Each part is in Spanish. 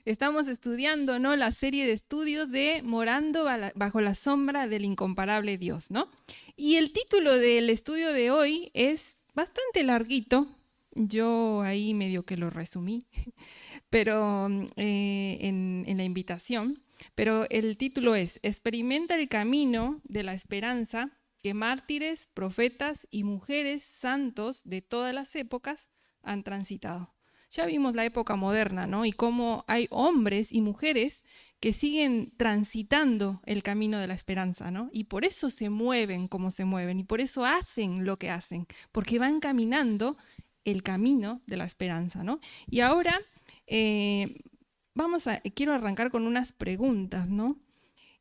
Estamos estudiando, ¿no?, la serie de estudios de Morando bajo la sombra del incomparable Dios, ¿no? Y el título del estudio de hoy es bastante larguito. Yo ahí medio que lo resumí, pero en la invitación. Pero el título es Experimenta el camino de la esperanza que mártires, profetas y mujeres santos de todas las épocas han transitado. Ya vimos la época moderna, ¿no? Y cómo hay hombres y mujeres que siguen transitando el camino de la esperanza, ¿no? Y por eso se mueven como se mueven y por eso hacen lo que hacen, porque van caminando el camino de la esperanza, ¿no? Y ahora quiero arrancar con unas preguntas, ¿no?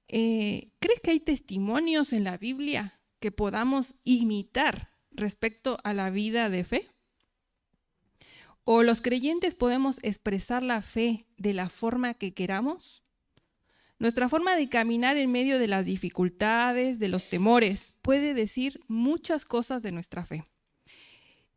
¿Crees que hay testimonios en la Biblia que podamos imitar respecto a la vida de fe? ¿O los creyentes podemos expresar la fe de la forma que queramos? Nuestra forma de caminar en medio de las dificultades, de los temores, puede decir muchas cosas de nuestra fe.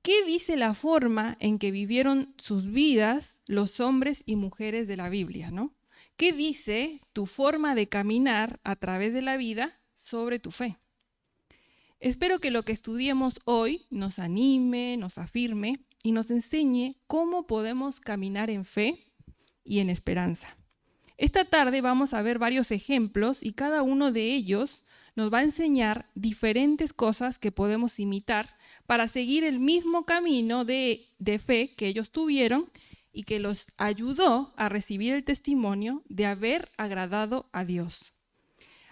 ¿Qué dice la forma en que vivieron sus vidas los hombres y mujeres de la Biblia, ¿no? ¿Qué dice tu forma de caminar a través de la vida sobre tu fe? Espero que lo que estudiemos hoy nos anime, nos afirme y nos enseñe cómo podemos caminar en fe y en esperanza. Esta tarde vamos a ver varios ejemplos y cada uno de ellos nos va a enseñar diferentes cosas que podemos imitar para seguir el mismo camino de fe que ellos tuvieron y que los ayudó a recibir el testimonio de haber agradado a Dios.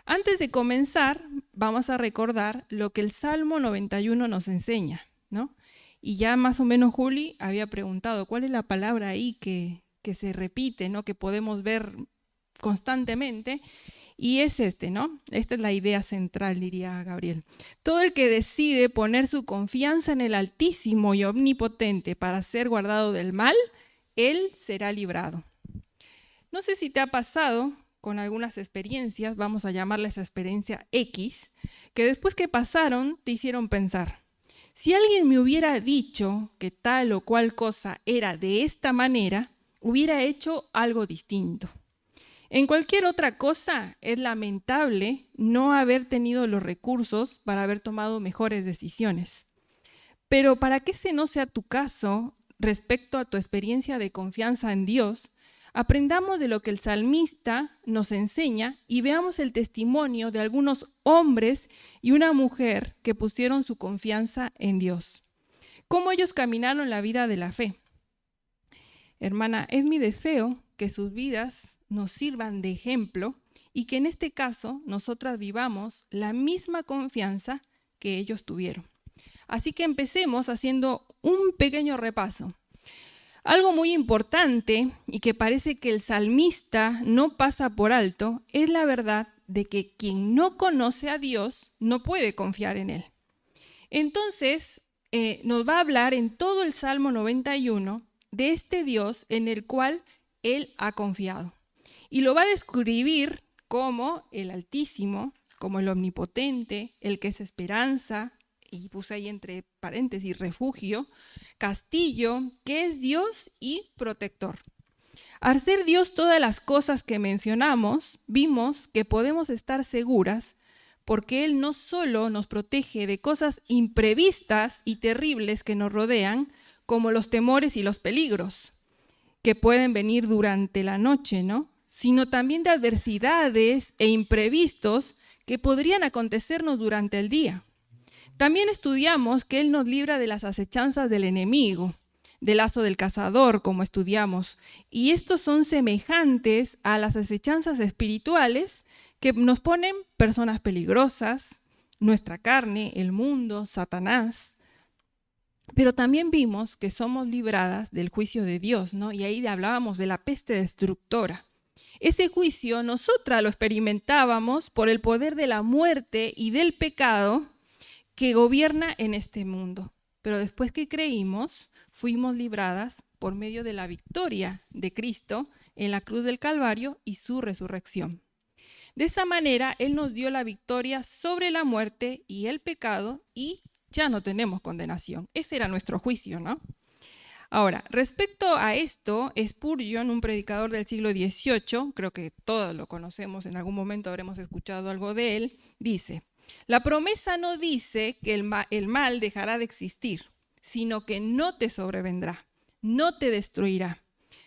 Antes de comenzar, vamos a recordar lo que el Salmo 91 nos enseña, ¿no? Y ya más o menos Juli había preguntado, ¿cuál es la palabra ahí que se repite, ¿no?, que podemos ver constantemente? Y es ¿no? Esta es la idea central, diría Gabriel. Todo el que decide poner su confianza en el Altísimo y Omnipotente para ser guardado del mal, él será librado. No sé si te ha pasado con algunas experiencias, vamos a llamarles experiencia X, que después que pasaron te hicieron pensar, si alguien me hubiera dicho que tal o cual cosa era de esta manera, hubiera hecho algo distinto. En cualquier otra cosa es lamentable no haber tenido los recursos para haber tomado mejores decisiones. Pero para que ese no sea tu caso respecto a tu experiencia de confianza en Dios, aprendamos de lo que el salmista nos enseña y veamos el testimonio de algunos hombres y una mujer que pusieron su confianza en Dios. Cómo ellos caminaron la vida de la fe. Hermana, es mi deseo que sus vidas nos sirvan de ejemplo y que en este caso nosotras vivamos la misma confianza que ellos tuvieron. Así que empecemos haciendo un pequeño repaso. Algo muy importante y que parece que el salmista no pasa por alto es la verdad de que quien no conoce a Dios no puede confiar en Él. Entonces, nos va a hablar en todo el Salmo 91 de este Dios en el cual Él ha confiado. Y lo va a describir como el Altísimo, como el Omnipotente, el que es esperanza, y puse ahí entre paréntesis refugio, castillo, que es Dios y protector. Al ser Dios todas las cosas que mencionamos, vimos que podemos estar seguras porque Él no solo nos protege de cosas imprevistas y terribles que nos rodean, como los temores y los peligros que pueden venir durante la noche, ¿no?, sino también de adversidades e imprevistos que podrían acontecernos durante el día. También estudiamos que Él nos libra de las acechanzas del enemigo, del lazo del cazador, como estudiamos, y estos son semejantes a las acechanzas espirituales que nos ponen personas peligrosas, nuestra carne, el mundo, Satanás. Pero también vimos que somos libradas del juicio de Dios, ¿no? Y ahí hablábamos de la peste destructora. Ese juicio nosotras lo experimentábamos por el poder de la muerte y del pecado que gobierna en este mundo. Pero después que creímos, fuimos libradas por medio de la victoria de Cristo en la cruz del Calvario y su resurrección. De esa manera, Él nos dio la victoria sobre la muerte y el pecado y ya no tenemos condenación. Ese era nuestro juicio, ¿no? Ahora, respecto a esto, Spurgeon, un predicador del siglo XVIII, creo que todos lo conocemos, en algún momento habremos escuchado algo de él, dice: la promesa no dice que el mal dejará de existir, sino que no te sobrevendrá, no te destruirá.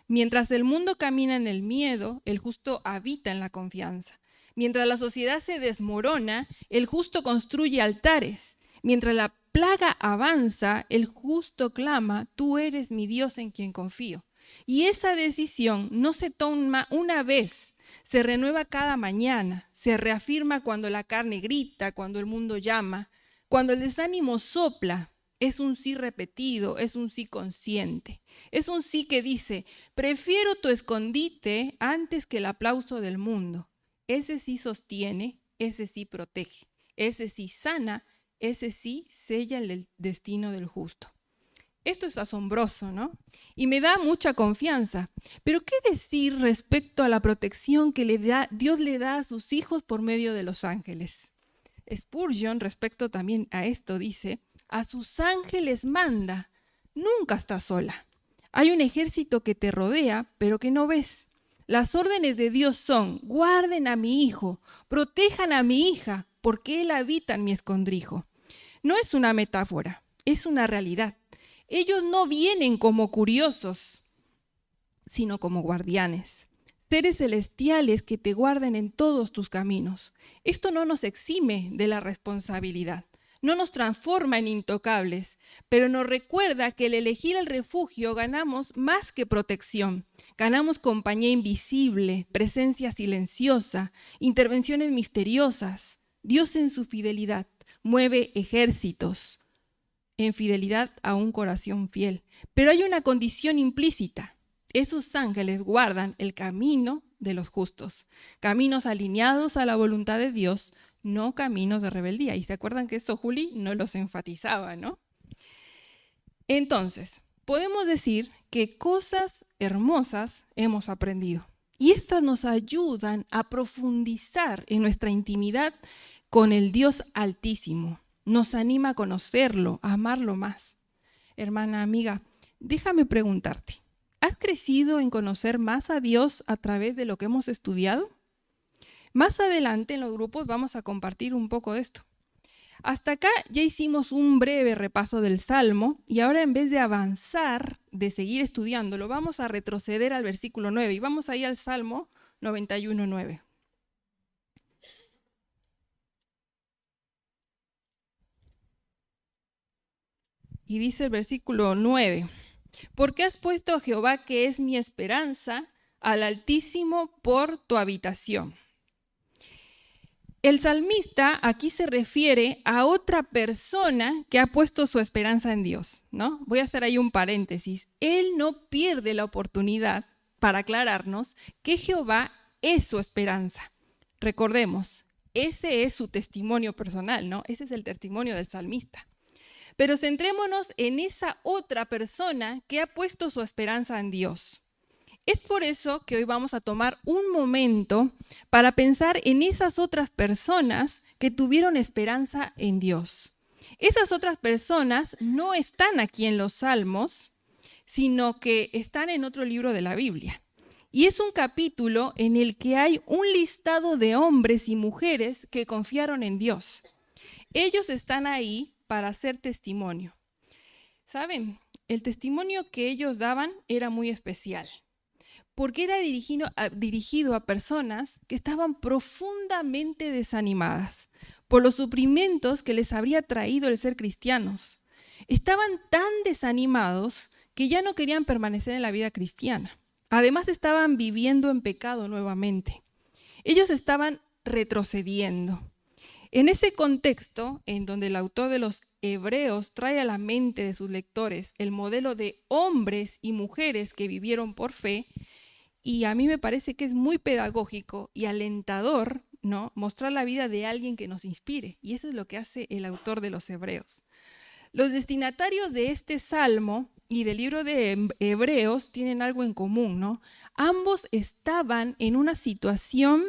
Mientras el mundo camina en el miedo, el justo habita en la confianza. Mientras la sociedad se desmorona, el justo construye altares. Mientras la plaga avanza, el justo clama: tú eres mi Dios en quien confío. Y esa decisión no se toma una vez, se renueva cada mañana, se reafirma cuando la carne grita, cuando el mundo llama, cuando el desánimo sopla. Es un sí repetido, es un sí consciente. Es un sí que dice: prefiero tu escondite antes que el aplauso del mundo. Ese sí sostiene, ese sí protege, ese sí sana, ese sí sella el destino del justo. Esto es asombroso, ¿no? Y me da mucha confianza. Pero ¿qué decir respecto a la protección que Dios le da a sus hijos por medio de los ángeles? Spurgeon, respecto también a esto, dice: a sus ángeles manda, nunca estás sola. Hay un ejército que te rodea, pero que no ves. Las órdenes de Dios son: guarden a mi hijo, protejan a mi hija, porque él habita en mi escondrijo. No es una metáfora, es una realidad. Ellos no vienen como curiosos, sino como guardianes. Seres celestiales que te guarden en todos tus caminos. Esto no nos exime de la responsabilidad, no nos transforma en intocables, pero nos recuerda que al elegir el refugio ganamos más que protección. Ganamos compañía invisible, presencia silenciosa, intervenciones misteriosas. Dios en su fidelidad mueve ejércitos en fidelidad a un corazón fiel. Pero hay una condición implícita: esos ángeles guardan el camino de los justos, caminos alineados a la voluntad de Dios, no caminos de rebeldía. Y se acuerdan que eso Juli no los enfatizaba, ¿no? Entonces, podemos decir que cosas hermosas hemos aprendido. Y estas nos ayudan a profundizar en nuestra intimidad con el Dios Altísimo. Nos anima a conocerlo, a amarlo más. Hermana, amiga, déjame preguntarte: ¿has crecido en conocer más a Dios a través de lo que hemos estudiado? Más adelante en los grupos vamos a compartir un poco de esto. Hasta acá ya hicimos un breve repaso del Salmo y ahora, en vez de avanzar, de seguir estudiándolo, vamos a retroceder al versículo 9 y vamos a ir al Salmo 91:9. Y dice el versículo 9: ¿por qué has puesto a Jehová, que es mi esperanza, al Altísimo por tu habitación? El salmista aquí se refiere a otra persona que ha puesto su esperanza en Dios, ¿no? Voy a hacer ahí un paréntesis. Él no pierde la oportunidad para aclararnos que Jehová es su esperanza. Recordemos, ese es su testimonio personal, ¿no? Ese es el testimonio del salmista. Pero centrémonos en esa otra persona que ha puesto su esperanza en Dios. Es por eso que hoy vamos a tomar un momento para pensar en esas otras personas que tuvieron esperanza en Dios. Esas otras personas no están aquí en los Salmos, sino que están en otro libro de la Biblia. Y es un capítulo en el que hay un listado de hombres y mujeres que confiaron en Dios. Ellos están ahí para hacer testimonio. ¿Saben? El testimonio que ellos daban era muy especial, porque era dirigido a personas que estaban profundamente desanimadas por los sufrimientos que les habría traído el ser cristianos. Estaban tan desanimados que ya no querían permanecer en la vida cristiana. Además, estaban viviendo en pecado nuevamente. Ellos estaban retrocediendo. En ese contexto, en donde el autor de los Hebreos trae a la mente de sus lectores el modelo de hombres y mujeres que vivieron por fe, y a mí me parece que es muy pedagógico y alentador, ¿no?, mostrar la vida de alguien que nos inspire. Y eso es lo que hace el autor de los Hebreos. Los destinatarios de este salmo y del libro de Hebreos tienen algo en común, ¿no? Ambos estaban en una situación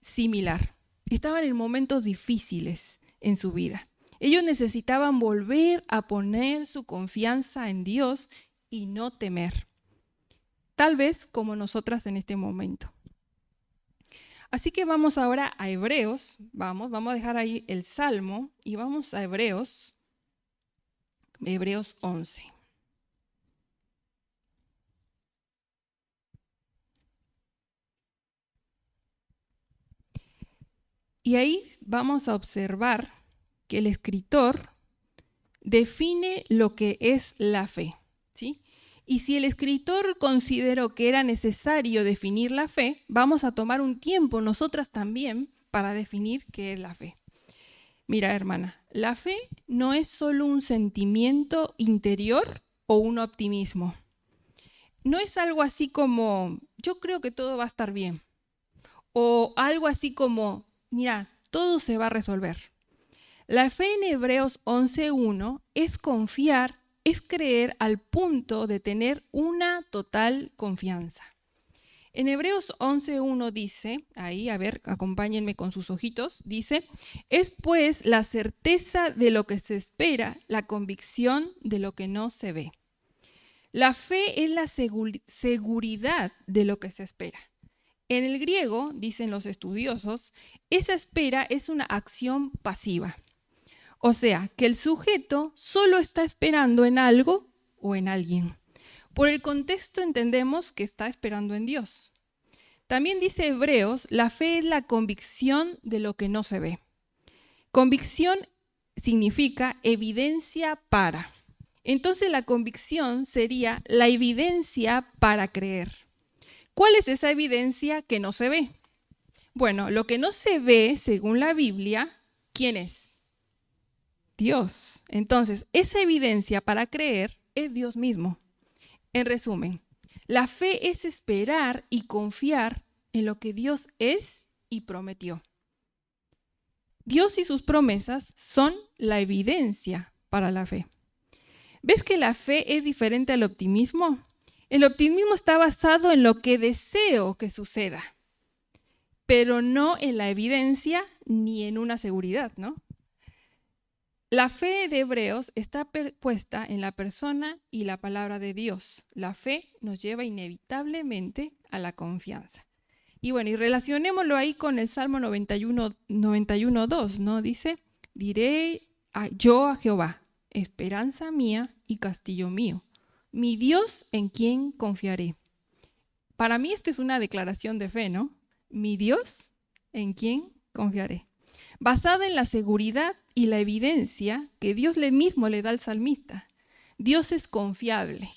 similar. Estaban en momentos difíciles en su vida. Ellos necesitaban volver a poner su confianza en Dios y no temer. Tal vez como nosotras en este momento. Así que vamos ahora a Hebreos, vamos a dejar ahí el Salmo y vamos a Hebreos 11. Y ahí vamos a observar que el escritor define lo que es la fe, ¿sí? Y si el escritor consideró que era necesario definir la fe, vamos a tomar un tiempo nosotras también para definir qué es la fe. Mira, hermana, la fe no es solo un sentimiento interior o un optimismo. No es algo así como, yo creo que todo va a estar bien. O algo así como, mira, todo se va a resolver. La fe en Hebreos 11:1 es confiar, es creer al punto de tener una total confianza. En Hebreos 11:1 dice, ahí, a ver, acompáñenme con sus ojitos, dice, es pues la certeza de lo que se espera, la convicción de lo que no se ve. La fe es la seguridad de lo que se espera. En el griego, dicen los estudiosos, esa espera es una acción pasiva. O sea, que el sujeto solo está esperando en algo o en alguien. Por el contexto entendemos que está esperando en Dios. También dice Hebreos, la fe es la convicción de lo que no se ve. Convicción significa evidencia para. Entonces la convicción sería la evidencia para creer. ¿Cuál es esa evidencia que no se ve? Bueno, lo que no se ve, según la Biblia, ¿quién es? Dios. Entonces, esa evidencia para creer es Dios mismo. En resumen, la fe es esperar y confiar en lo que Dios es y prometió. Dios y sus promesas son la evidencia para la fe. ¿Ves que la fe es diferente al optimismo? El optimismo está basado en lo que deseo que suceda, pero no en la evidencia ni en una seguridad, ¿no? La fe de Hebreos está puesta en la persona y la palabra de Dios. La fe nos lleva inevitablemente a la confianza. Y bueno, y relacionémoslo ahí con el Salmo 91:2, ¿no? Dice, diré yo a Jehová, esperanza mía y castillo mío, mi Dios en quien confiaré. Para mí esta es una declaración de fe, ¿no? Mi Dios en quien confiaré. Basada en la seguridad y la evidencia que Dios mismo le da al salmista. Dios es confiable,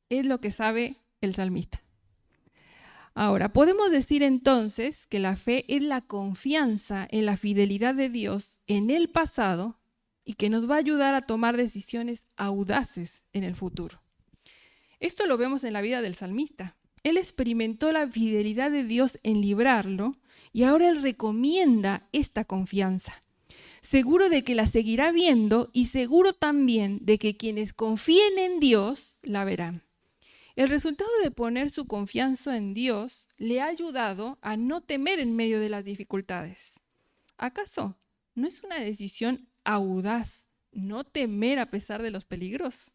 es lo que sabe el salmista. Ahora, podemos decir entonces que la fe es la confianza en la fidelidad de Dios en el pasado y que nos va a ayudar a tomar decisiones audaces en el futuro. Esto lo vemos en la vida del salmista. Él experimentó la fidelidad de Dios en librarlo y ahora él recomienda esta confianza, seguro de que la seguirá viendo y seguro también de que quienes confíen en Dios la verán. El resultado de poner su confianza en Dios le ha ayudado a no temer en medio de las dificultades. ¿Acaso no es una decisión audaz no temer a pesar de los peligros?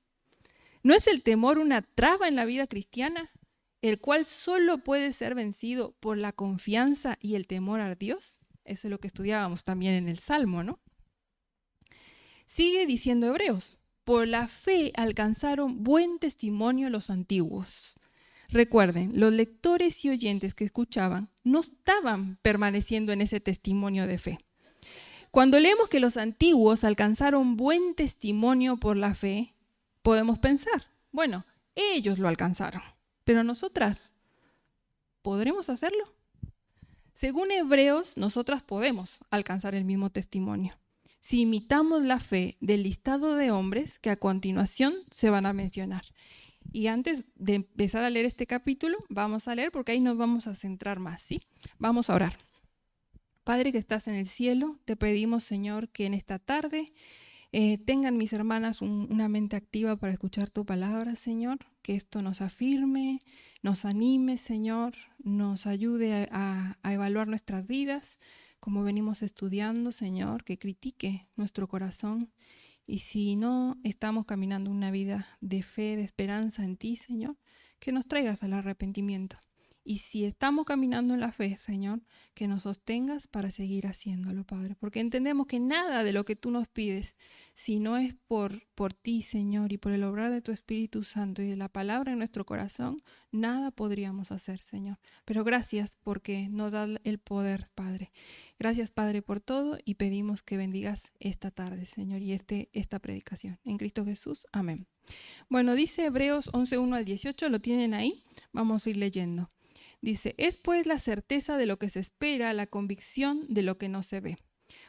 ¿No es el temor una traba en la vida cristiana, el cual solo puede ser vencido por la confianza y el temor a Dios? Eso es lo que estudiábamos también en el Salmo, ¿no? Sigue diciendo Hebreos, por la fe alcanzaron buen testimonio los antiguos. Recuerden, los lectores y oyentes que escuchaban no estaban permaneciendo en ese testimonio de fe. Cuando leemos que los antiguos alcanzaron buen testimonio por la fe, podemos pensar, bueno, ellos lo alcanzaron, pero nosotras, ¿podremos hacerlo? Según Hebreos, nosotras podemos alcanzar el mismo testimonio si imitamos la fe del listado de hombres que a continuación se van a mencionar. Y antes de empezar a leer este capítulo, vamos a leer porque ahí nos vamos a centrar más, ¿sí? Vamos a orar. Padre que estás en el cielo, te pedimos, Señor, que en esta tarde tengan mis hermanas una mente activa para escuchar tu palabra, Señor, que esto nos afirme, nos anime, Señor, nos ayude a evaluar nuestras vidas, como venimos estudiando, Señor, que critique nuestro corazón Y si no estamos caminando una vida de fe, de esperanza en ti, Señor, que nos traigas al arrepentimiento. Y si estamos caminando en la fe, Señor, que nos sostengas para seguir haciéndolo, Padre. Porque entendemos que nada de lo que tú nos pides, si no es por ti, Señor, y por el obrar de tu Espíritu Santo y de la palabra en nuestro corazón, nada podríamos hacer, Señor. Pero gracias porque nos das el poder, Padre. Gracias, Padre, por todo y pedimos que bendigas esta tarde, Señor, y esta predicación. En Cristo Jesús, amén. Bueno, dice Hebreos 11:1 al 18, ¿lo tienen ahí? Vamos a ir leyendo. Dice, es pues la certeza de lo que se espera, la convicción de lo que no se ve.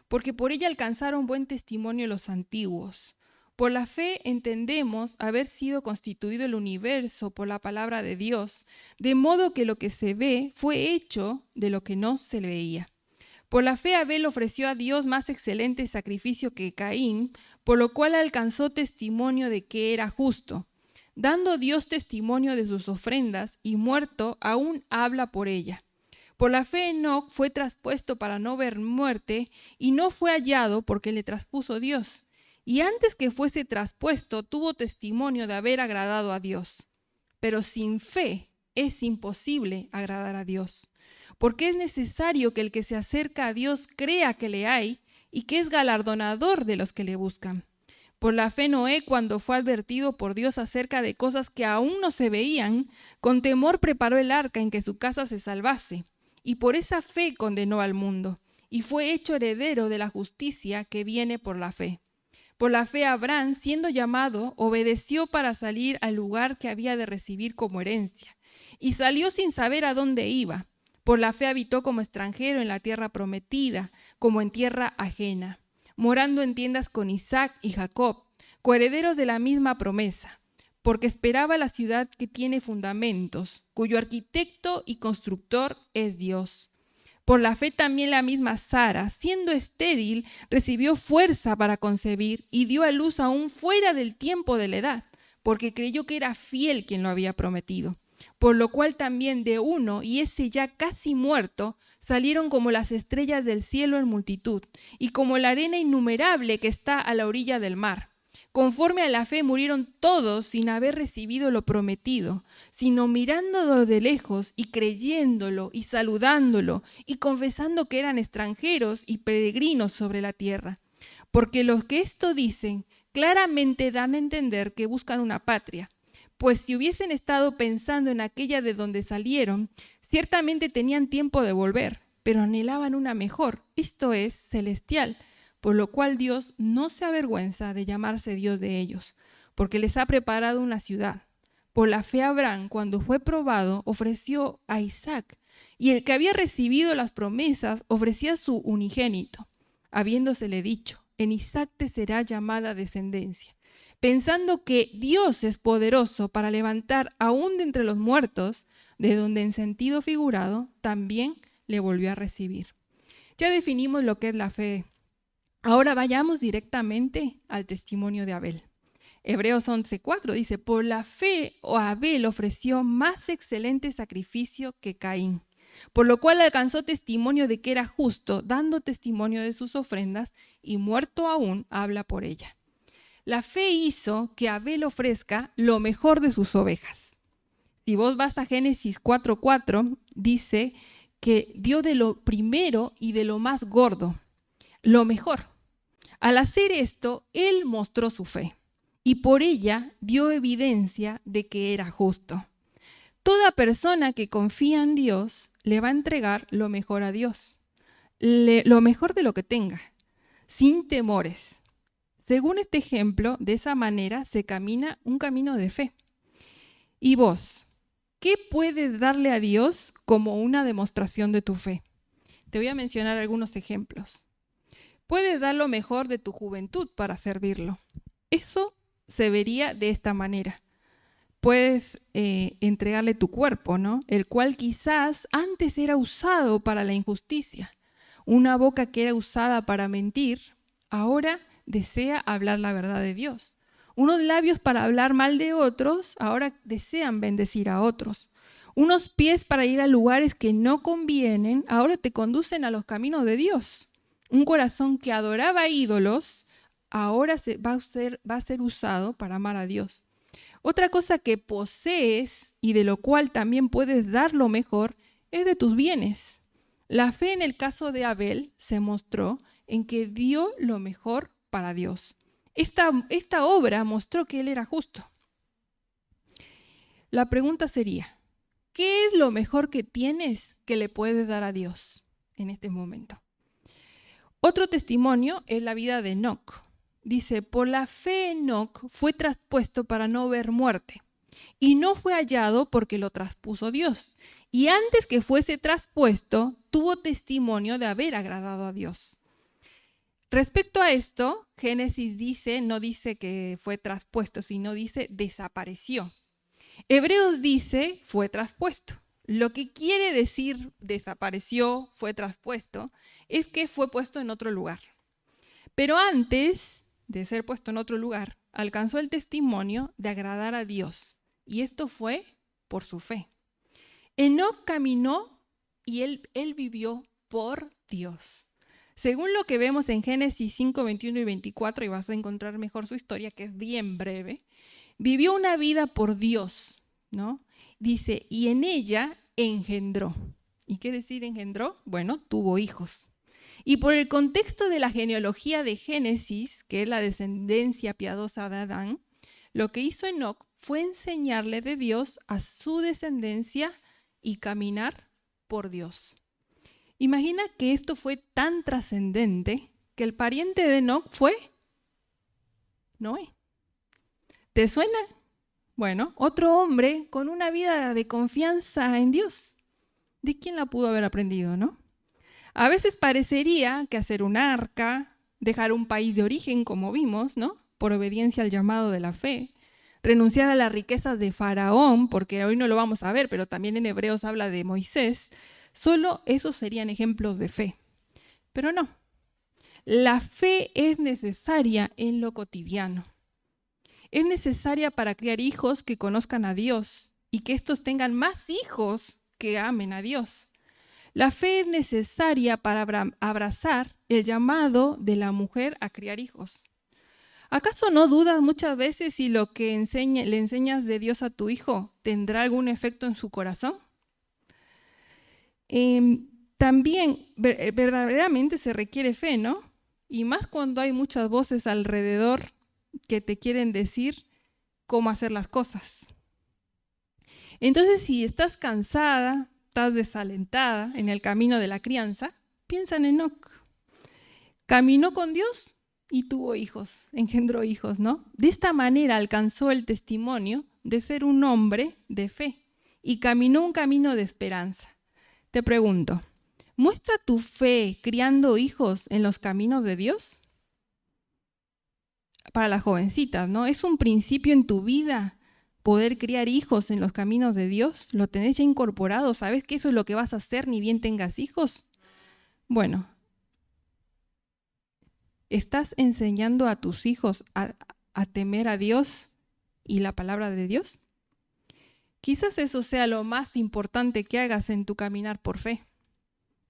Porque por ella alcanzaron buen testimonio los antiguos. Por la fe entendemos haber sido constituido el universo por la palabra de Dios, de modo que lo que se ve fue hecho de lo que no se veía. Por la fe Abel ofreció a Dios más excelente sacrificio que Caín, por lo cual alcanzó testimonio de que era justo. Dando Dios testimonio de sus ofrendas y muerto, aún habla por ella. Por la fe Enoc fue traspuesto para no ver muerte y no fue hallado porque le traspuso Dios. Y antes que fuese traspuesto, tuvo testimonio de haber agradado a Dios. Pero sin fe es imposible agradar a Dios, porque es necesario que el que se acerca a Dios crea que le hay y que es galardonador de los que le buscan. Por la fe Noé, cuando fue advertido por Dios acerca de cosas que aún no se veían, con temor preparó el arca en que su casa se salvase, y por esa fe condenó al mundo, y fue hecho heredero de la justicia que viene por la fe. Por la fe Abraham, siendo llamado, obedeció para salir al lugar que había de recibir como herencia, y salió sin saber a dónde iba. Por la fe habitó como extranjero en la tierra prometida, como en tierra ajena, morando en tiendas con Isaac y Jacob, coherederos de la misma promesa, porque esperaba la ciudad que tiene fundamentos, cuyo arquitecto y constructor es Dios. Por la fe también la misma Sara, siendo estéril, recibió fuerza para concebir y dio a luz aún fuera del tiempo de la edad, porque creyó que era fiel quien lo había prometido. Por lo cual también de uno, y ese ya casi muerto, salieron como las estrellas del cielo en multitud, y como la arena innumerable que está a la orilla del mar. Conforme a la fe murieron todos sin haber recibido lo prometido, sino mirándolo de lejos y creyéndolo y saludándolo y confesando que eran extranjeros y peregrinos sobre la tierra. Porque los que esto dicen claramente dan a entender que buscan una patria. Pues si hubiesen estado pensando en aquella de donde salieron, ciertamente tenían tiempo de volver, pero anhelaban una mejor, esto es, celestial, por lo cual Dios no se avergüenza de llamarse Dios de ellos, porque les ha preparado una ciudad. Por la fe Abraham, cuando fue probado, ofreció a Isaac, y el que había recibido las promesas ofrecía su unigénito, habiéndosele dicho, en Isaac te será llamada descendencia, pensando que Dios es poderoso para levantar aún de entre los muertos, de donde en sentido figurado también le volvió a recibir. Ya definimos lo que es la fe. Ahora vayamos directamente al testimonio de Abel. Hebreos 11:4 dice, por la fe Abel ofreció más excelente sacrificio que Caín, por lo cual alcanzó testimonio de que era justo, dando testimonio de sus ofrendas, y muerto aún habla por ella. La fe hizo que Abel ofrezca lo mejor de sus ovejas. Si vos vas a Génesis 4:4, dice que dio de lo primero y de lo más gordo, lo mejor. Al hacer esto, él mostró su fe y por ella dio evidencia de que era justo. Toda persona que confía en Dios le va a entregar lo mejor a Dios, lo mejor de lo que tenga, sin temores. Según este ejemplo, de esa manera se camina un camino de fe. ¿Y vos, qué puedes darle a Dios como una demostración de tu fe? Te voy a mencionar algunos ejemplos. Puedes dar lo mejor de tu juventud para servirlo. Eso se vería de esta manera. Puedes entregarle tu cuerpo, ¿no? El cual quizás antes era usado para la injusticia. Una boca que era usada para mentir, ahora desea hablar la verdad de Dios. Unos labios para hablar mal de otros, ahora desean bendecir a otros. Unos pies para ir a lugares que no convienen, ahora te conducen a los caminos de Dios. Un corazón que adoraba ídolos, ahora va a ser usado para amar a Dios. Otra cosa que posees y de lo cual también puedes dar lo mejor es de tus bienes. La fe en el caso de Abel se mostró en que dio lo mejor para Dios. Esta obra mostró que él era justo. La pregunta sería, ¿qué es lo mejor que tienes que le puedes dar a Dios en este momento? Otro testimonio es la vida de Enoc. Dice, por la fe Enoc fue traspuesto para no ver muerte, y no fue hallado porque lo traspuso Dios. Y antes que fuese traspuesto, tuvo testimonio de haber agradado a Dios. Respecto a esto, Génesis no dice que fue traspuesto, sino dice desapareció. Hebreos dice fue traspuesto. Lo que quiere decir desapareció, fue traspuesto, es que fue puesto en otro lugar. Pero antes de ser puesto en otro lugar, alcanzó el testimonio de agradar a Dios. Y esto fue por su fe. Enoc caminó y él vivió por Dios. Según lo que vemos en Génesis 5, 21 y 24, y vas a encontrar mejor su historia, que es bien breve, vivió una vida por Dios, ¿no? Dice, y en ella engendró. ¿Y qué decir engendró? Bueno, tuvo hijos. Y por el contexto de la genealogía de Génesis, que es la descendencia piadosa de Adán, lo que hizo Enoc fue enseñarle de Dios a su descendencia y caminar por Dios. Imagina que esto fue tan trascendente que el pariente de Enoc fue Noé. ¿Te suena? Bueno, otro hombre con una vida de confianza en Dios. ¿De quién la pudo haber aprendido, no? A veces parecería que hacer un arca, dejar un país de origen, como vimos, ¿no? Por obediencia al llamado de la fe, renunciar a las riquezas de Faraón, porque hoy no lo vamos a ver, pero también en Hebreos habla de Moisés, solo esos serían ejemplos de fe. Pero no, la fe es necesaria en lo cotidiano. Es necesaria para criar hijos que conozcan a Dios y que estos tengan más hijos que amen a Dios. La fe es necesaria para abrazar el llamado de la mujer a criar hijos. ¿Acaso no dudas muchas veces si lo que le enseñas de Dios a tu hijo tendrá algún efecto en su corazón? También verdaderamente se requiere fe, ¿no? Y más cuando hay muchas voces alrededor que te quieren decir cómo hacer las cosas. Entonces, si estás cansada, estás desalentada en el camino de la crianza, piensa en Enoc. Caminó con Dios y tuvo hijos, engendró hijos, ¿no? De esta manera alcanzó el testimonio de ser un hombre de fe y caminó un camino de esperanza. Te pregunto, ¿muestra tu fe criando hijos en los caminos de Dios? Para las jovencitas, ¿no? ¿Es un principio en tu vida poder criar hijos en los caminos de Dios? ¿Lo tenés ya incorporado? ¿Sabes que eso es lo que vas a hacer ni bien tengas hijos? Bueno, ¿estás enseñando a tus hijos a temer a Dios y la palabra de Dios? Quizás eso sea lo más importante que hagas en tu caminar por fe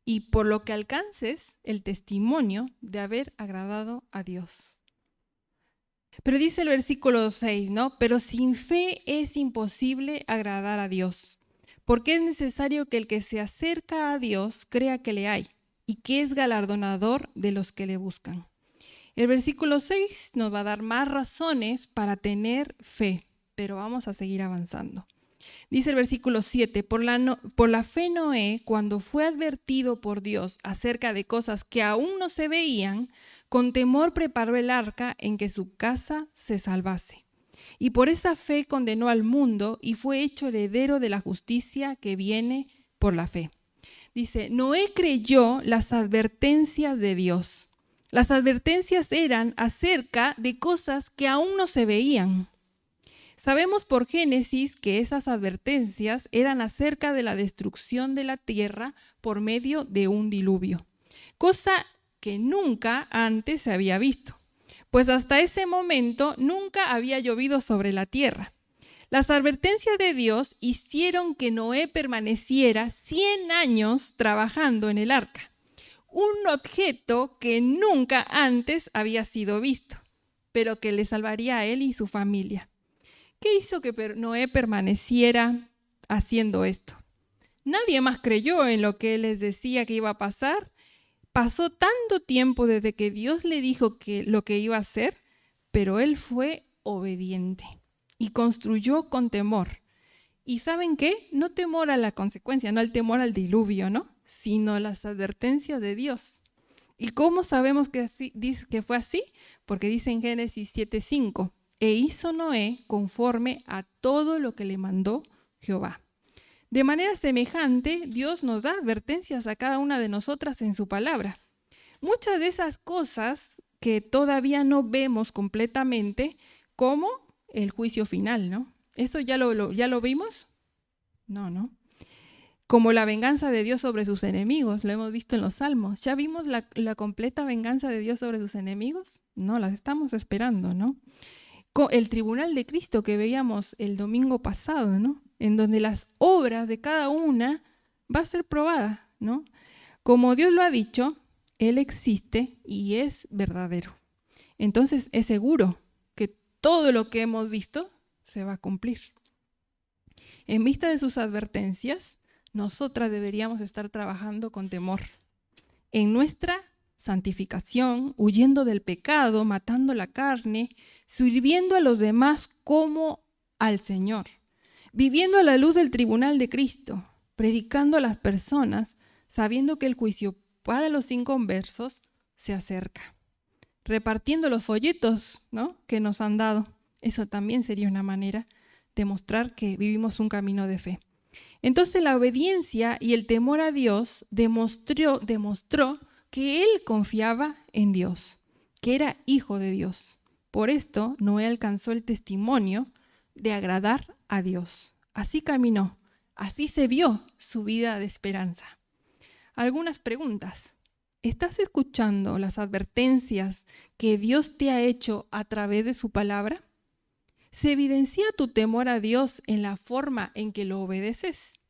y por lo que alcances el testimonio de haber agradado a Dios. Pero dice el versículo 6, ¿no? Pero sin fe es imposible agradar a Dios, porque es necesario que el que se acerca a Dios crea que le hay y que es galardonador de los que le buscan. El versículo 6 nos va a dar más razones para tener fe, pero vamos a seguir avanzando. Dice el versículo 7, por la fe Noé, cuando fue advertido por Dios acerca de cosas que aún no se veían, con temor preparó el arca en que su casa se salvase. Y por esa fe condenó al mundo y fue hecho heredero de la justicia que viene por la fe. Dice, Noé creyó las advertencias de Dios. Las advertencias eran acerca de cosas que aún no se veían. Sabemos por Génesis que esas advertencias eran acerca de la destrucción de la tierra por medio de un diluvio, cosa que nunca antes se había visto, pues hasta ese momento nunca había llovido sobre la tierra. Las advertencias de Dios hicieron que Noé permaneciera 100 años trabajando en el arca, un objeto que nunca antes había sido visto. pero que le salvaría a él y su familia. ¿Qué hizo que Noé permaneciera haciendo esto? Nadie más creyó en lo que él les decía que iba a pasar. Pasó tanto tiempo desde que Dios le dijo que lo que iba a hacer, pero él fue obediente y construyó con temor. ¿Y saben qué? No temor a la consecuencia, no el temor al diluvio, ¿no? Sino las advertencias de Dios. ¿Y cómo sabemos que fue así? Porque dice en Génesis 7:5, e hizo Noé conforme a todo lo que le mandó Jehová. De manera semejante, Dios nos da advertencias a cada una de nosotras en su palabra. Muchas de esas cosas que todavía no vemos completamente, como el juicio final, ¿no? ¿Eso ya lo vimos? No. Como la venganza de Dios sobre sus enemigos, lo hemos visto en los Salmos. ¿Ya vimos la completa venganza de Dios sobre sus enemigos? No, las estamos esperando, ¿no? El tribunal de Cristo que veíamos el domingo pasado, ¿no? En donde las obras de cada una va a ser probada, ¿no? Como Dios lo ha dicho, Él existe y es verdadero. Entonces es seguro que todo lo que hemos visto se va a cumplir. En vista de sus advertencias, nosotras deberíamos estar trabajando con temor en nuestra santificación, huyendo del pecado, matando la carne, sirviendo a los demás como al Señor, viviendo a la luz del tribunal de Cristo, predicando a las personas, sabiendo que el juicio para los inconversos se acerca, repartiendo los folletos, ¿no?, que nos han dado. Eso también sería una manera de mostrar que vivimos un camino de fe. Entonces la obediencia y el temor a Dios demostró que él confiaba en Dios, que era hijo de Dios. Por esto Noé alcanzó el testimonio de agradar a Dios. Así caminó, así se vio su vida de esperanza. Algunas preguntas. ¿Estás escuchando las advertencias que Dios te ha hecho a través de su palabra? ¿Se evidencia tu temor a Dios en la forma en que lo obedeces?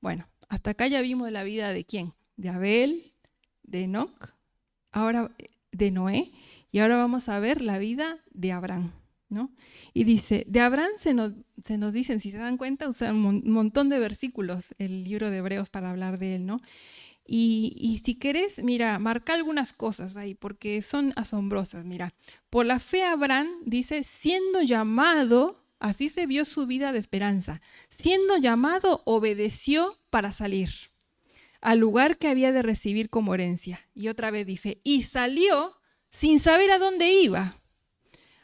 Bueno, hasta acá ya vimos la vida de ¿quién? De Abel, de Enoc, ahora de Noé, y ahora vamos a ver la vida de Abraham, ¿no? Y dice, de Abraham se nos dicen, si se dan cuenta, usa un montón de versículos el libro de Hebreos para hablar de él, ¿no? Y si querés, mira, marca algunas cosas ahí, porque son asombrosas. Mira, por la fe Abraham, dice, siendo llamado, así se vio su vida de esperanza, siendo llamado, obedeció para salir al lugar que había de recibir como herencia. Y otra vez dice, y salió sin saber a dónde iba.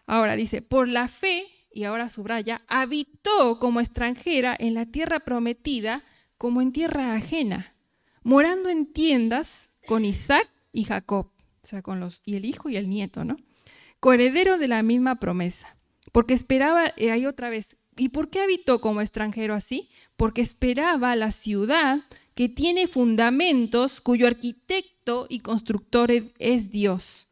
Ahora dice, por la fe, y ahora subraya, habitó como extranjera en la tierra prometida, como en tierra ajena, morando en tiendas con Isaac y Jacob, o sea, y el hijo y el nieto, ¿no? Coherederos de la misma promesa. Porque esperaba, ahí otra vez, ¿y por qué habitó como extranjero así? Porque esperaba la ciudad que tiene fundamentos, cuyo arquitecto y constructor es Dios.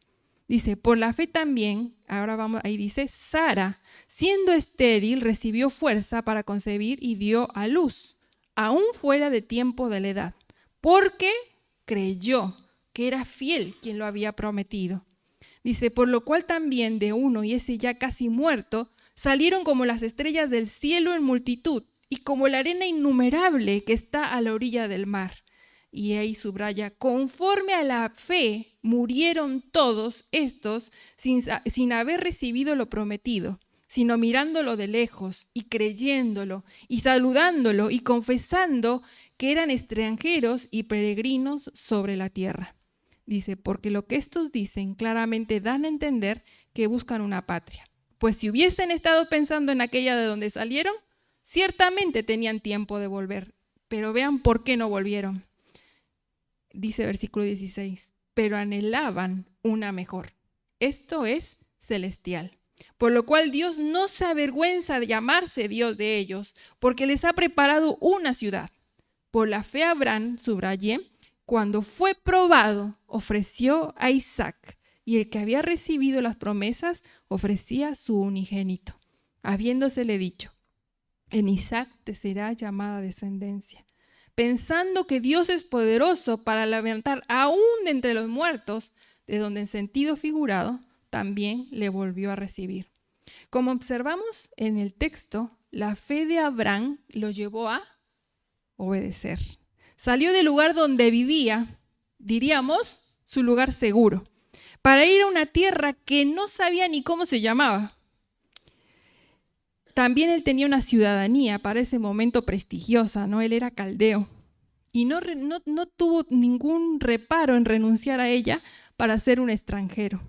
Dice, por la fe también, ahora vamos, ahí dice, Sara, siendo estéril, recibió fuerza para concebir y dio a luz, aún fuera de tiempo de la edad, porque creyó que era fiel quien lo había prometido. Dice, por lo cual también de uno, y ese ya casi muerto, salieron como las estrellas del cielo en multitud, y como la arena innumerable que está a la orilla del mar. Y ahí subraya, conforme a la fe murieron todos estos sin haber recibido lo prometido, sino mirándolo de lejos y creyéndolo y saludándolo y confesando que eran extranjeros y peregrinos sobre la tierra. Dice, porque lo que estos dicen claramente dan a entender que buscan una patria. Pues si hubiesen estado pensando en aquella de donde salieron, ciertamente tenían tiempo de volver, pero vean por qué no volvieron. Dice versículo 16, pero anhelaban una mejor. Esto es celestial. Por lo cual Dios no se avergüenza de llamarse Dios de ellos, porque les ha preparado una ciudad. Por la fe Abraham, subrayé, cuando fue probado, ofreció a Isaac, y el que había recibido las promesas ofrecía su unigénito, habiéndosele dicho, en Isaac te será llamada descendencia, pensando que Dios es poderoso para levantar aún de entre los muertos, de donde en sentido figurado también le volvió a recibir. Como observamos en el texto, la fe de Abraham lo llevó a obedecer. Salió del lugar donde vivía, diríamos, su lugar seguro, para ir a una tierra que no sabía ni cómo se llamaba. También él tenía una ciudadanía para ese momento prestigiosa, ¿no? Él era caldeo y no tuvo ningún reparo en renunciar a ella para ser un extranjero.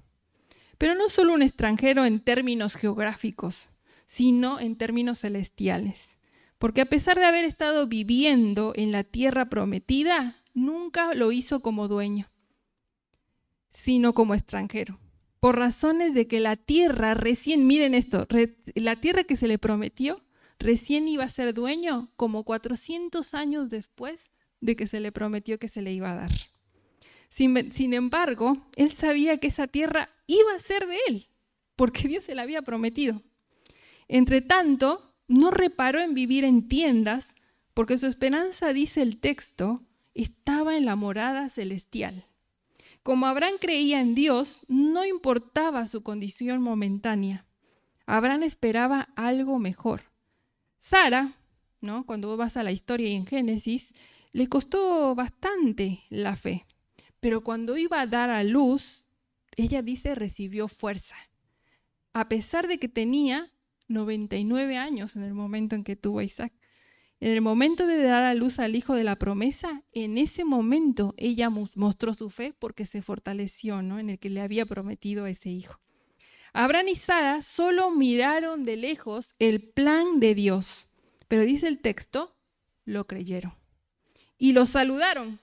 Pero no solo un extranjero en términos geográficos, sino en términos celestiales. Porque a pesar de haber estado viviendo en la tierra prometida, nunca lo hizo como dueño, sino como extranjero. Por razones de que la tierra recién, miren esto, la tierra que se le prometió, recién iba a ser dueño como 400 años después de que se le prometió que se le iba a dar. Sin embargo, él sabía que esa tierra iba a ser de él, porque Dios se la había prometido. Entre tanto, no reparó en vivir en tiendas, porque su esperanza, dice el texto, estaba en la morada celestial. Como Abraham creía en Dios, no importaba su condición momentánea. Abraham esperaba algo mejor. Sara, ¿no? Cuando vos vas a la historia y en Génesis, le costó bastante la fe. Pero cuando iba a dar a luz, ella dice, recibió fuerza. A pesar de que tenía 99 años en el momento en que tuvo a Isaac. En el momento de dar a luz al hijo de la promesa, en ese momento ella mostró su fe porque se fortaleció, ¿no? En el que le había prometido a ese hijo. Abraham y Sara solo miraron de lejos el plan de Dios, pero dice el texto, lo creyeron. Y lo saludaron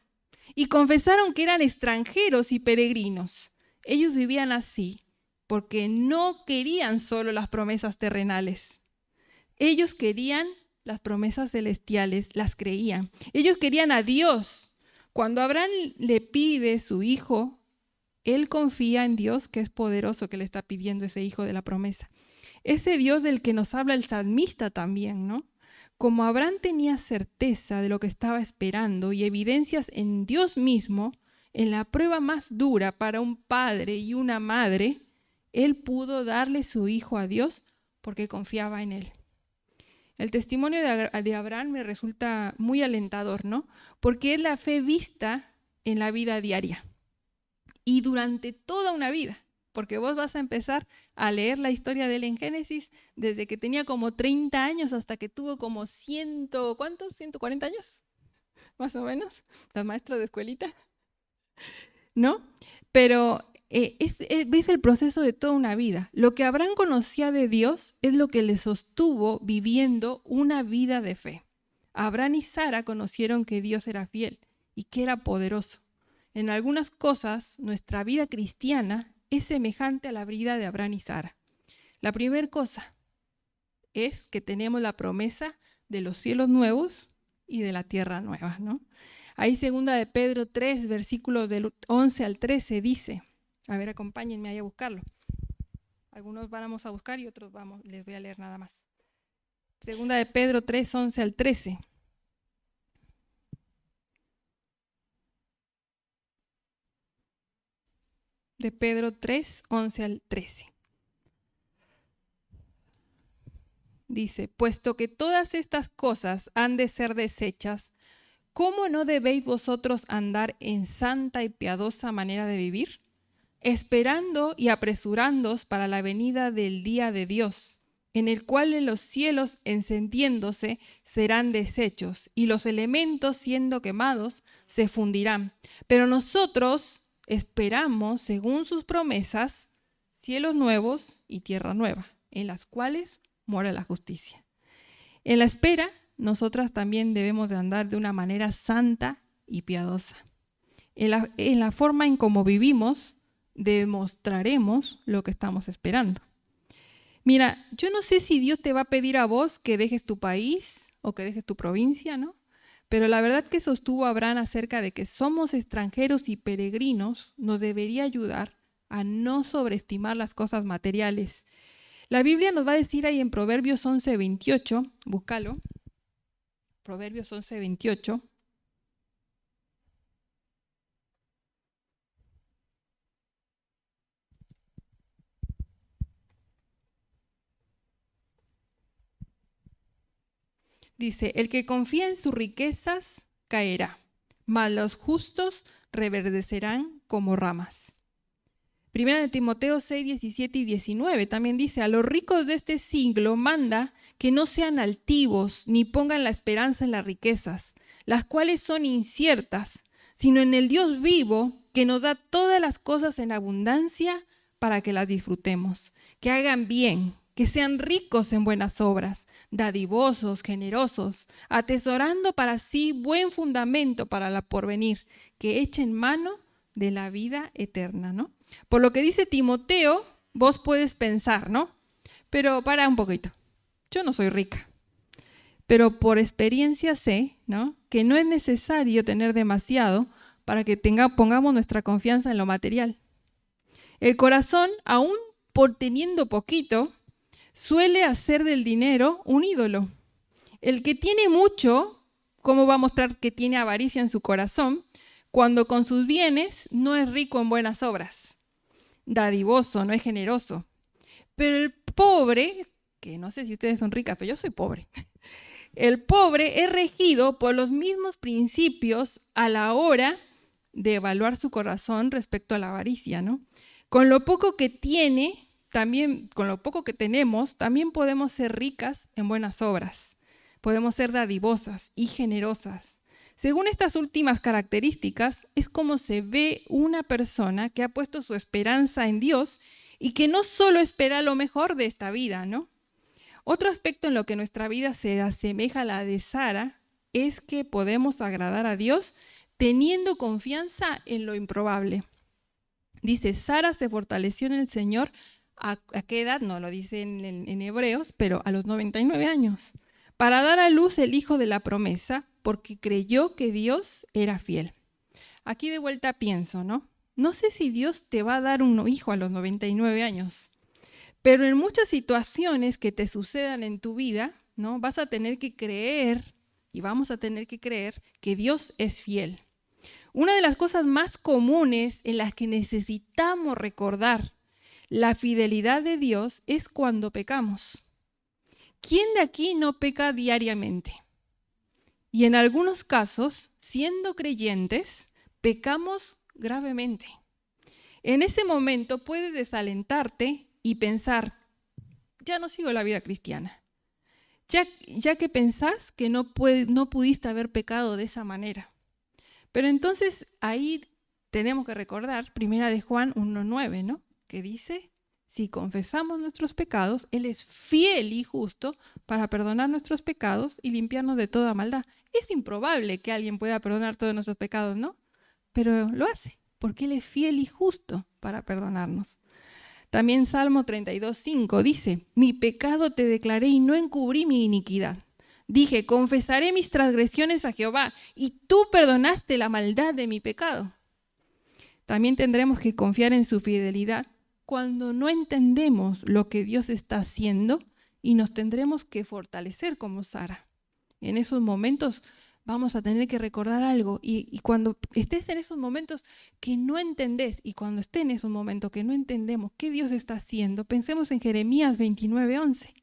y confesaron que eran extranjeros y peregrinos. Ellos vivían así porque no querían solo las promesas terrenales. Ellos querían las promesas celestiales, las creían. Ellos querían a Dios. Cuando Abraham le pide su hijo, él confía en Dios, que es poderoso, que le está pidiendo ese hijo de la promesa. Ese Dios del que nos habla el salmista también, ¿no? Como Abraham tenía certeza de lo que estaba esperando y evidencias en Dios mismo, en la prueba más dura para un padre y una madre, él pudo darle su hijo a Dios porque confiaba en él. El testimonio de Abraham me resulta muy alentador, ¿no? Porque es la fe vista en la vida diaria y durante toda una vida. Porque vos vas a empezar a leer la historia de él en Génesis desde que tenía como 30 años hasta que tuvo como ¿cuántos? 140 años, más o menos, la maestra de escuelita, ¿no? Pero ves el proceso de toda una vida. Lo que Abraham conocía de Dios es lo que le sostuvo viviendo una vida de fe. Abraham y Sara conocieron que Dios era fiel y que era poderoso. En algunas cosas, nuestra vida cristiana es semejante a la vida de Abraham y Sara. La primera cosa es que tenemos la promesa de los cielos nuevos y de la tierra nueva, ¿no? Ahí 2 de Pedro 3, versículos del 11 al 13 dice, a ver, acompáñenme ahí a buscarlo. Algunos vamos a buscar y otros les voy a leer nada más. 2 de Pedro 3, 11 al 13. De Pedro 3, 11 al 13. Dice, puesto que todas estas cosas han de ser desechas, ¿cómo no debéis vosotros andar en santa y piadosa manera de vivir? Esperando y apresurándoos para la venida del día de Dios, en el cual en los cielos encendiéndose serán deshechos, y los elementos siendo quemados se fundirán. Pero nosotros esperamos, según sus promesas, cielos nuevos y tierra nueva, en las cuales mora la justicia. En la espera, nosotras también debemos de andar de una manera santa y piadosa. En la forma en cómo vivimos, demostraremos lo que estamos esperando. Mira, yo no sé si Dios te va a pedir a vos que dejes tu país o que dejes tu provincia, ¿no? Pero la verdad que sostuvo Abraham acerca de que somos extranjeros y peregrinos nos debería ayudar a no sobreestimar las cosas materiales. La Biblia nos va a decir ahí en Proverbios 11:28, búscalo, Proverbios 11:28. Dice, el que confía en sus riquezas caerá, mas los justos reverdecerán como ramas. Primera de Timoteo 6, 17 y 19 también dice, a los ricos de este siglo manda que no sean altivos ni pongan la esperanza en las riquezas, las cuales son inciertas, sino en el Dios vivo que nos da todas las cosas en abundancia para que las disfrutemos, que hagan bien, que sean ricos en buenas obras, dadivosos, generosos, atesorando para sí buen fundamento para la porvenir, que echen mano de la vida eterna, ¿no? Por lo que dice Timoteo, vos puedes pensar, ¿no? Pero para un poquito, yo no soy rica, pero por experiencia sé, ¿no?, que no es necesario tener demasiado para que pongamos nuestra confianza en lo material. El corazón, aún por teniendo poquito, suele hacer del dinero un ídolo. El que tiene mucho, ¿cómo va a mostrar que tiene avaricia en su corazón? Cuando con sus bienes no es rico en buenas obras, dadivoso, no es generoso. Pero el pobre, que no sé si ustedes son ricas, pero yo soy pobre. El pobre es regido por los mismos principios a la hora de evaluar su corazón respecto a la avaricia, ¿no? Con lo poco que tiene, también con lo poco que tenemos, también podemos ser ricas en buenas obras. Podemos ser dadivosas y generosas. Según estas últimas características, es como se ve una persona que ha puesto su esperanza en Dios y que no solo espera lo mejor de esta vida, ¿no? Otro aspecto en lo que nuestra vida se asemeja a la de Sara es que podemos agradar a Dios teniendo confianza en lo improbable. Dice, Sara se fortaleció en el Señor, ¿a qué edad? No lo dice en Hebreos, pero a los 99 años, para dar a luz el hijo de la promesa, porque creyó que Dios era fiel. Aquí de vuelta pienso, ¿no? No sé si Dios te va a dar un hijo a los 99 años, pero en muchas situaciones que te sucedan en tu vida, ¿no?, vas a tener que creer, y vamos a tener que creer, que Dios es fiel. Una de las cosas más comunes en las que necesitamos recordar la fidelidad de Dios es cuando pecamos. ¿Quién de aquí no peca diariamente? Y en algunos casos, siendo creyentes, pecamos gravemente. En ese momento puedes desalentarte y pensar, ya no sigo la vida cristiana, ya que pensás que no pudiste haber pecado de esa manera. Pero entonces ahí tenemos que recordar 1 de Juan 1:9, ¿no?, que dice, si confesamos nuestros pecados, Él es fiel y justo para perdonar nuestros pecados y limpiarnos de toda maldad. Es improbable que alguien pueda perdonar todos nuestros pecados, ¿no? Pero lo hace, porque Él es fiel y justo para perdonarnos. También Salmo 32:5 dice, mi pecado te declaré y no encubrí mi iniquidad. Dije, confesaré mis transgresiones a Jehová, y tú perdonaste la maldad de mi pecado. También tendremos que confiar en su fidelidad cuando no entendemos lo que Dios está haciendo y nos tendremos que fortalecer como Sara. En esos momentos vamos a tener que recordar algo y cuando estés en esos momentos que no entendés y cuando esté en esos momentos que no entendemos qué Dios está haciendo, pensemos en Jeremías 29:11.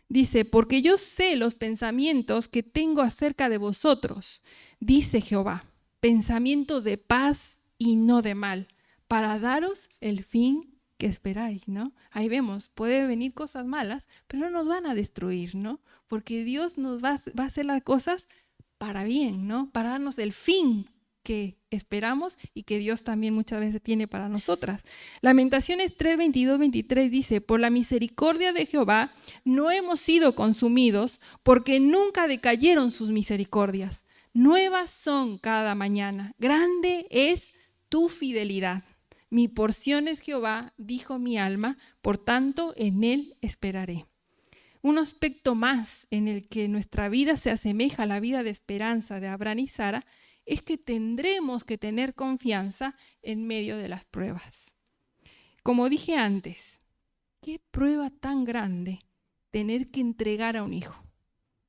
Dice, porque yo sé los pensamientos que tengo acerca de vosotros, dice Jehová, pensamientos de paz y no de mal, para daros el fin que esperáis, ¿no? Ahí vemos, puede venir cosas malas, pero no nos van a destruir, ¿no? Porque Dios nos va a hacer las cosas para bien, ¿no? Para darnos el fin que esperamos y que Dios también muchas veces tiene para nosotras. Lamentaciones 3:22-23 dice, por la misericordia de Jehová no hemos sido consumidos, porque nunca decayeron sus misericordias. Nuevas son cada mañana. Grande es tu fidelidad. Mi porción es Jehová, dijo mi alma, por tanto en él esperaré. Un aspecto más en el que nuestra vida se asemeja a la vida de esperanza de Abraham y Sara es que tendremos que tener confianza en medio de las pruebas. Como dije antes, qué prueba tan grande tener que entregar a un hijo,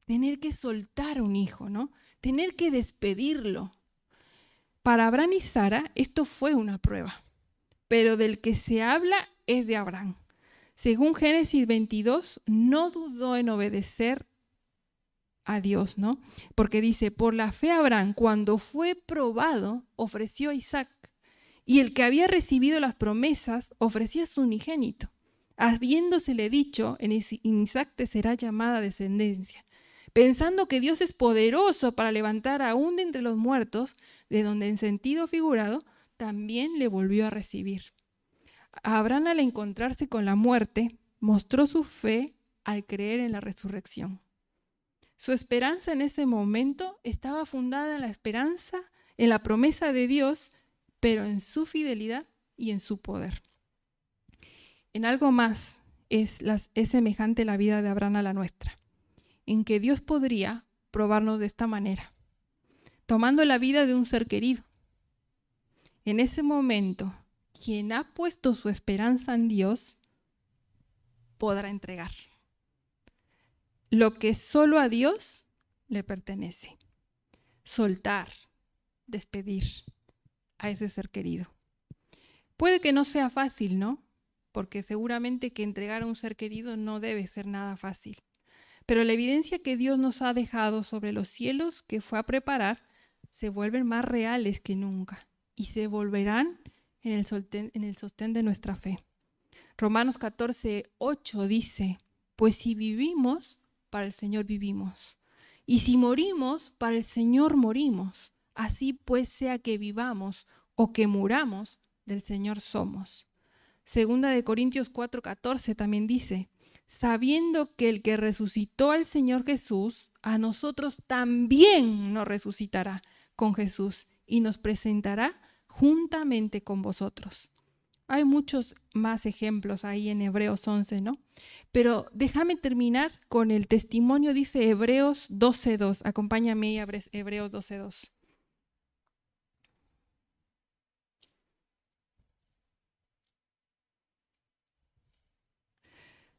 tener que soltar a un hijo, ¿no? Tener que despedirlo. Para Abraham y Sara esto fue una prueba, pero del que se habla es de Abraham. Según Génesis 22, no dudó en obedecer a Dios, ¿no? Porque dice, por la fe Abraham, cuando fue probado, ofreció a Isaac. Y el que había recibido las promesas ofrecía a su unigénito, habiéndosele dicho, en Isaac te será llamada descendencia, pensando que Dios es poderoso para levantar aún de entre los muertos, de donde en sentido figurado también le volvió a recibir. Abraham, al encontrarse con la muerte, mostró su fe al creer en la resurrección. Su esperanza en ese momento estaba fundada en la esperanza, en la promesa de Dios, pero en su fidelidad y en su poder. En algo más es semejante la vida de Abraham a la nuestra, en que Dios podría probarnos de esta manera, tomando la vida de un ser querido. En ese momento, quien ha puesto su esperanza en Dios podrá entregar lo que solo a Dios le pertenece. Soltar, despedir a ese ser querido. Puede que no sea fácil, ¿no? Porque seguramente que entregar a un ser querido no debe ser nada fácil. Pero la evidencia que Dios nos ha dejado sobre los cielos que fue a preparar se vuelven más reales que nunca y se volverán en el sostén de nuestra fe. Romanos 14:8 dice, pues si vivimos, para el Señor vivimos. Y si morimos, para el Señor morimos. Así pues sea que vivamos o que muramos, del Señor somos. Segunda de Corintios 4:14 también dice, sabiendo que el que resucitó al Señor Jesús, a nosotros también nos resucitará con Jesús y nos presentará juntamente con vosotros. Hay muchos más ejemplos ahí en Hebreos 11, ¿no? Pero déjame terminar con el testimonio, dice Hebreos 12:2. Acompáñame a Hebreos 12:2.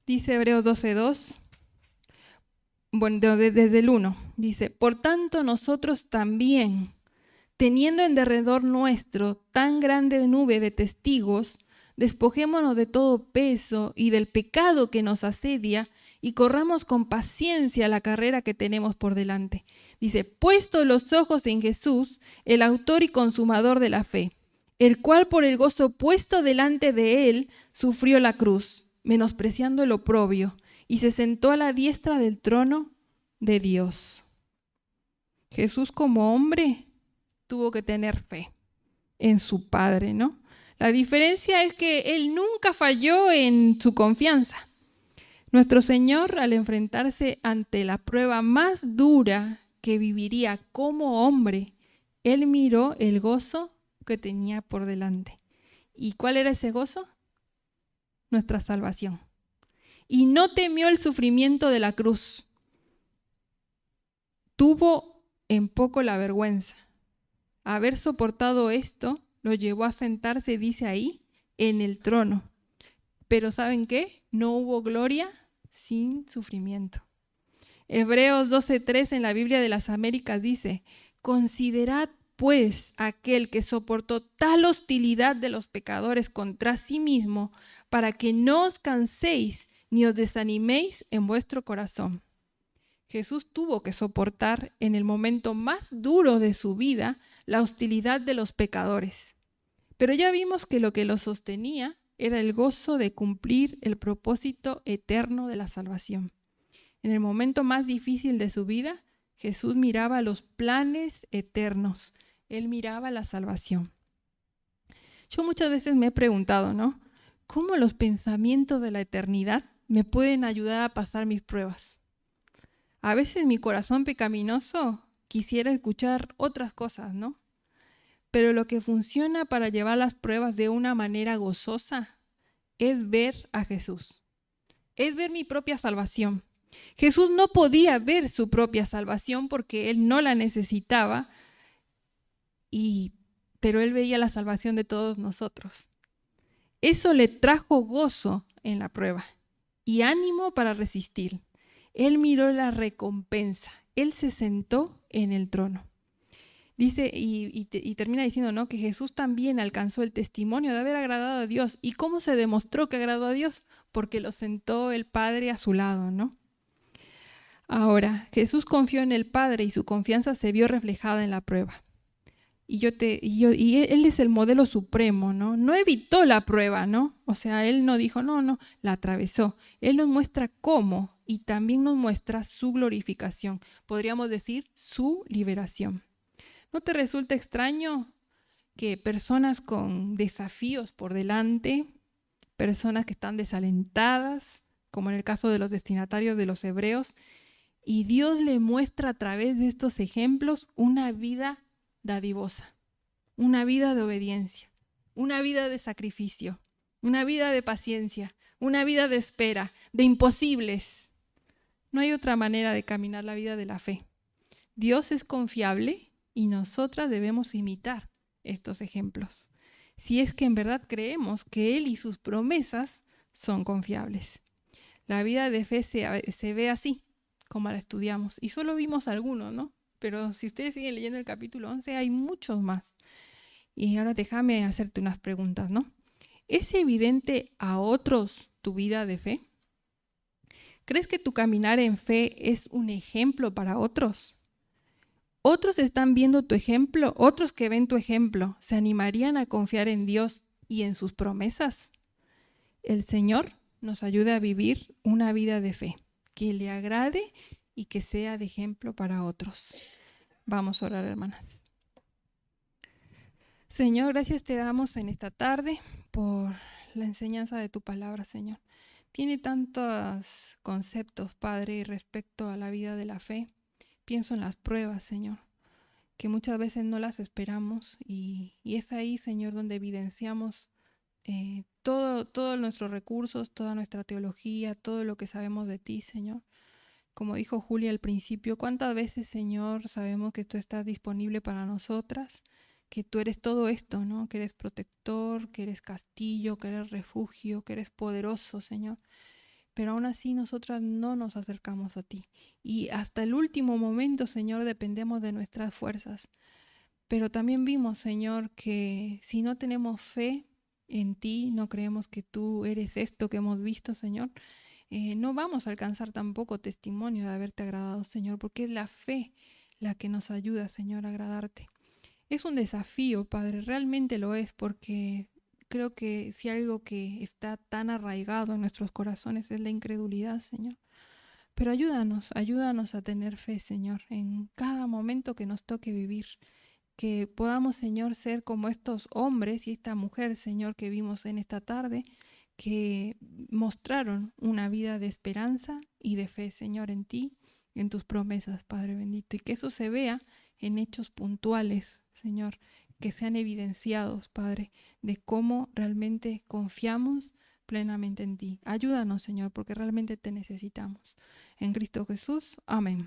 Dice Hebreos 12:2, bueno, desde el 1, dice, por tanto nosotros también, teniendo en derredor nuestro tan grande nube de testigos, despojémonos de todo peso y del pecado que nos asedia y corramos con paciencia la carrera que tenemos por delante. Dice, puesto los ojos en Jesús, el autor y consumador de la fe, el cual por el gozo puesto delante de él sufrió la cruz, menospreciando el oprobio, y se sentó a la diestra del trono de Dios. Jesús como hombre tuvo que tener fe en su Padre, ¿no? La diferencia es que él nunca falló en su confianza. Nuestro Señor, al enfrentarse ante la prueba más dura que viviría como hombre, él miró el gozo que tenía por delante. ¿Y cuál era ese gozo? Nuestra salvación. Y no temió el sufrimiento de la cruz. Tuvo en poco la vergüenza. Haber soportado esto lo llevó a sentarse, dice ahí, en el trono. Pero ¿saben qué? No hubo gloria sin sufrimiento. Hebreos 12:3 en la Biblia de las Américas dice, considerad pues aquel que soportó tal hostilidad de los pecadores contra sí mismo, para que no os canséis ni os desaniméis en vuestro corazón. Jesús tuvo que soportar en el momento más duro de su vida la hostilidad de los pecadores. Pero ya vimos que lo que lo sostenía era el gozo de cumplir el propósito eterno de la salvación. En el momento más difícil de su vida, Jesús miraba los planes eternos. Él miraba la salvación. Yo muchas veces me he preguntado, ¿no? ¿Cómo los pensamientos de la eternidad me pueden ayudar a pasar mis pruebas? A veces mi corazón pecaminoso quisiera escuchar otras cosas, ¿no? Pero lo que funciona para llevar las pruebas de una manera gozosa es ver a Jesús. Es ver mi propia salvación. Jesús no podía ver su propia salvación porque él no la necesitaba, pero él veía la salvación de todos nosotros. Eso le trajo gozo en la prueba y ánimo para resistir. Él miró la recompensa. Él se sentó en el trono. Dice y termina diciendo, ¿no?, que Jesús también alcanzó el testimonio de haber agradado a Dios. ¿Y cómo se demostró que agradó a Dios? Porque lo sentó el Padre a su lado, ¿no? Ahora, Jesús confió en el Padre y su confianza se vio reflejada en la prueba. Y él es el modelo supremo, ¿no? No evitó la prueba, ¿no? O sea, él no dijo, no, la atravesó. Él nos muestra cómo y también nos muestra su glorificación. Podríamos decir, su liberación. ¿No te resulta extraño que personas con desafíos por delante, personas que están desalentadas, como en el caso de los destinatarios de los hebreos, y Dios le muestra a través de estos ejemplos una vida dadivosa, una vida de obediencia, una vida de sacrificio, una vida de paciencia, una vida de espera, de imposibles? No hay otra manera de caminar la vida de la fe. Dios es confiable y nosotras debemos imitar estos ejemplos, si es que en verdad creemos que Él y sus promesas son confiables. La vida de fe se ve así, como la estudiamos, y solo vimos algunos, ¿no? Pero si ustedes siguen leyendo el capítulo 11, hay muchos más. Y ahora déjame hacerte unas preguntas, ¿no? ¿Es evidente a otros tu vida de fe? ¿Crees que tu caminar en fe es un ejemplo para otros? ¿Otros están viendo tu ejemplo? ¿Otros que ven tu ejemplo se animarían a confiar en Dios y en sus promesas? El Señor nos ayude a vivir una vida de fe, que le agrade y que sea de ejemplo para otros. Vamos a orar, hermanas. Señor, gracias te damos en esta tarde por la enseñanza de tu palabra, Señor. Tiene tantos conceptos, Padre, respecto a la vida de la fe. Pienso en las pruebas, Señor, que muchas veces no las esperamos y es ahí, Señor, donde evidenciamos todos nuestros recursos, toda nuestra teología, todo lo que sabemos de ti, Señor. Como dijo Julia al principio, ¿cuántas veces, Señor, sabemos que tú estás disponible para nosotras? Que tú eres todo esto, ¿no? Que eres protector, que eres castillo, que eres refugio, que eres poderoso, Señor. Pero aún así nosotras no nos acercamos a ti. Y hasta el último momento, Señor, dependemos de nuestras fuerzas. Pero también vimos, Señor, que si no tenemos fe en ti, no creemos que tú eres esto que hemos visto, Señor, no vamos a alcanzar tampoco testimonio de haberte agradado, Señor, porque es la fe la que nos ayuda, Señor, a agradarte. Es un desafío, Padre, realmente lo es, porque creo que si algo que está tan arraigado en nuestros corazones es la incredulidad, Señor. Pero ayúdanos a tener fe, Señor, en cada momento que nos toque vivir. Que podamos, Señor, ser como estos hombres y esta mujer, Señor, que vimos en esta tarde, que mostraron una vida de esperanza y de fe, Señor, en ti, en tus promesas, Padre bendito. Y que eso se vea en hechos puntuales, Señor, que sean evidenciados, Padre, de cómo realmente confiamos plenamente en ti. Ayúdanos, Señor, porque realmente te necesitamos. En Cristo Jesús, amén.